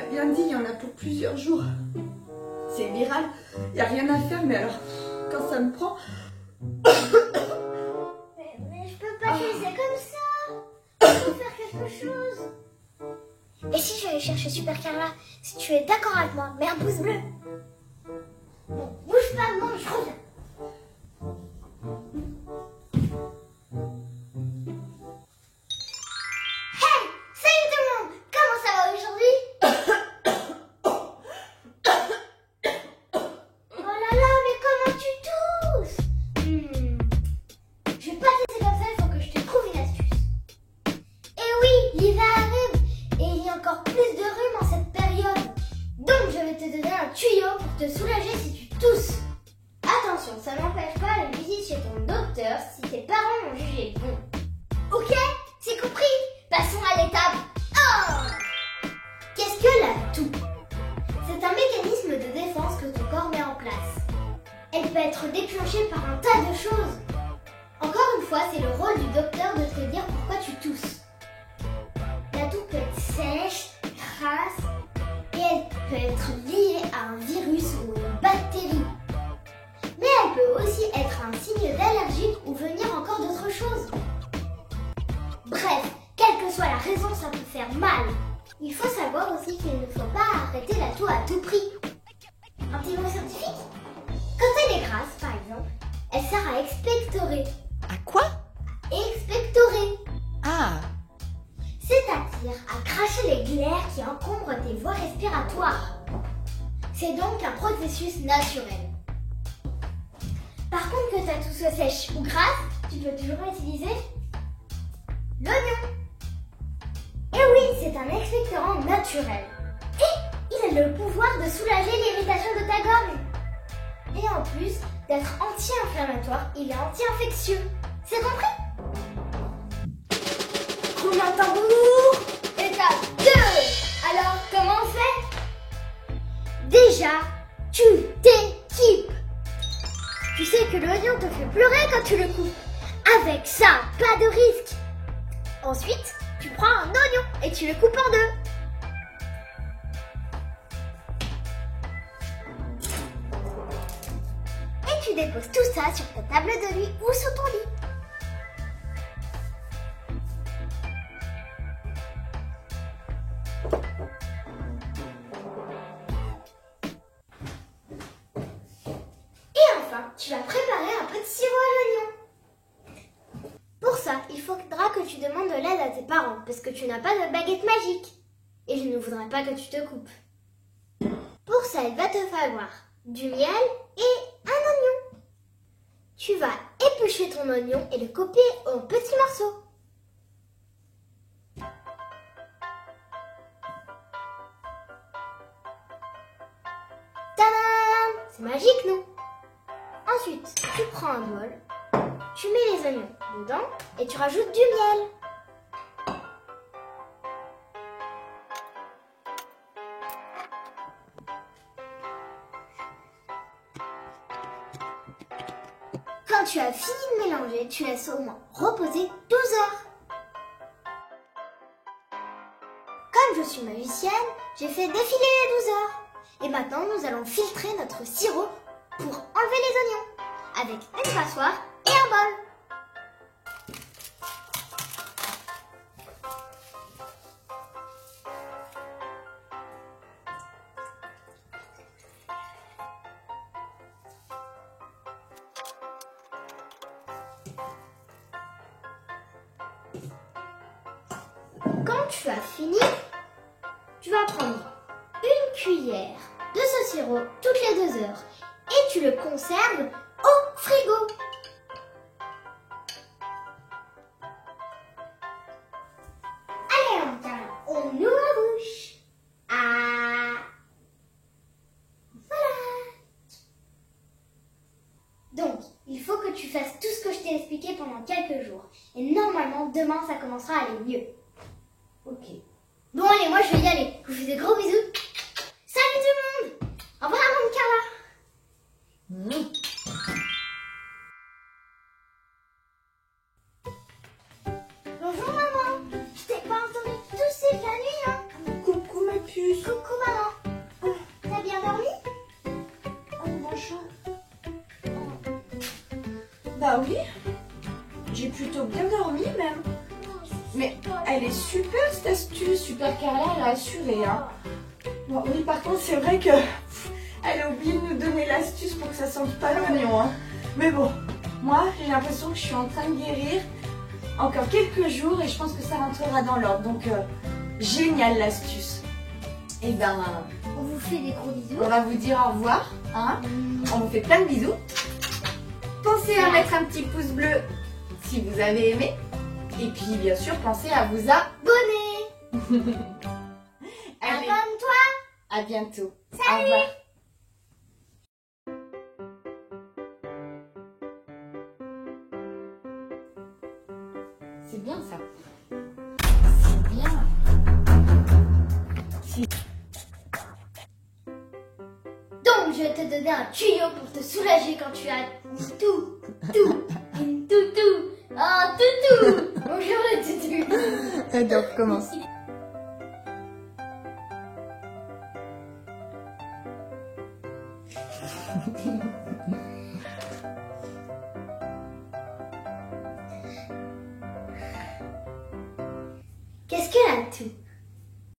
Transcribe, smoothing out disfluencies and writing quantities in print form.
bien dit, il y en a pour plusieurs jours. C'est viral, il n'y a rien à faire, mais alors, quand ça me prend... Mais je peux pas te laisser comme ça. Il faut faire quelque chose. Et si je vais aller chercher Super Carla, si tu es d'accord avec moi, mets un pouce bleu. Bon, bouge pas, moi je reviens. Hey, salut tout le monde. Comment ça va aujourd'hui? Oh là là, mais comment tu tousses? Je vais pas te laisser comme ça, il faut que je te trouve une astuce. Et oui, l'hiver arrive et il y a encore plus de rhume en cette période. Donc je vais te donner un tuyau pour te soulager si tu tousses. Attention, ça n'empêche pas la visite chez ton docteur si tes parents l'ont jugé bon. Ok, c'est compris. Passons à l'étape 1. Qu'est-ce que la toux? C'est un mécanisme de défense que ton corps met en place. Elle peut être déclenchée par un tas de choses. Encore une fois, c'est le rôle du docteur de te dire pourquoi tu tousses. La toux peut être sèche, crasse, et elle peut être liée à un virus ou une bactérie. Mais elle peut aussi être un signe d'allergie ou venir encore d'autres choses. Bref, quelle que soit la raison, ça peut faire mal. Il faut savoir aussi qu'il ne faut pas arrêter la toux à tout prix. Un petit mot scientifique? Quand elle est grasse, par exemple, elle sert à expectorer. À quoi? Expectorer, Ah, c'est-à-dire à cracher les glaires qui encombrent tes voies respiratoires. C'est donc un processus naturel. Par contre, que ta toux soit sèche ou grasse, tu peux toujours utiliser l'oignon. Et oui, c'est un expectorant naturel. Et il a le pouvoir de soulager l'irritation de ta gorge. Et en plus d'être anti-inflammatoire, il est anti-infectieux. C'est compris? Roulement de tambour. Étape 2. Alors, comment on fait? Déjà, tu t'équipes. Tu sais que l'oignon te fait pleurer quand tu le coupes. Avec ça, pas de risque. Ensuite, tu prends un oignon et tu le coupes en deux. Et tu déposes tout ça sur ta table de nuit ou sous ton lit. Et enfin, tu vas préparer un peu de sirop à l'oignon. Pour ça, il faudra que tu demandes de l'aide à tes parents parce que tu n'as pas de baguette magique. Et je ne voudrais pas que tu te coupes. Pour ça, il va te falloir du miel et un oignon. Tu vas éplucher ton oignon et le couper en petits morceaux. Tadam! C'est magique, non? Ensuite, tu prends un bol, tu mets les oignons dedans et tu rajoutes du miel. Quand tu as fini de mélanger, tu laisses au moins reposer 12 heures. Comme je suis magicienne, j'ai fait défiler les 12 heures. Et maintenant, nous allons filtrer notre sirop pour enlever les oignons avec une passoire et un bol. Quand tu as fini, tu vas prendre une cuillère de ce sirop toutes les 2 heures et tu le conserves au frigo. Allez, on ouvre la bouche. Ah, voilà. Donc, il faut que tu fasses tout ce que je t'ai expliqué pendant quelques jours. Et normalement, demain, ça commencera à aller mieux. Ok. Bon, allez, moi, je vais y aller. Je vous fais des gros bisous. Salut tout le monde. Au revoir, Maman Carla. Bonjour, maman. Je t'ai pas entendu tousser de la nuit, hein? Coucou ma puce. Coucou, Bah oui, j'ai plutôt bien dormi même. Mais elle est super cette astuce, Super Carla, elle a assuré. Hein. Bon, oui, par contre, c'est vrai que elle a oublié de nous donner l'astuce pour que ça sente pas l'oignon. Hein. Mais bon, moi, j'ai l'impression que je suis en train de guérir encore quelques jours et je pense que ça rentrera dans l'ordre. Donc, génial l'astuce. Et ben, On vous fait des gros bisous. on va vous dire au revoir. Hein. On vous fait plein de bisous. Pensez à mettre un petit pouce bleu si vous avez aimé. Et puis, bien sûr, pensez à vous Abonnez. Allez, Abonne-toi. à bientôt. Salut. Au revoir. C'est bien ça. C'est bien. Donc, je vais te donner un tuyau pour te soulager quand tu as une toutou. Un toutou. Bonjour le toutou. Donc, recommence.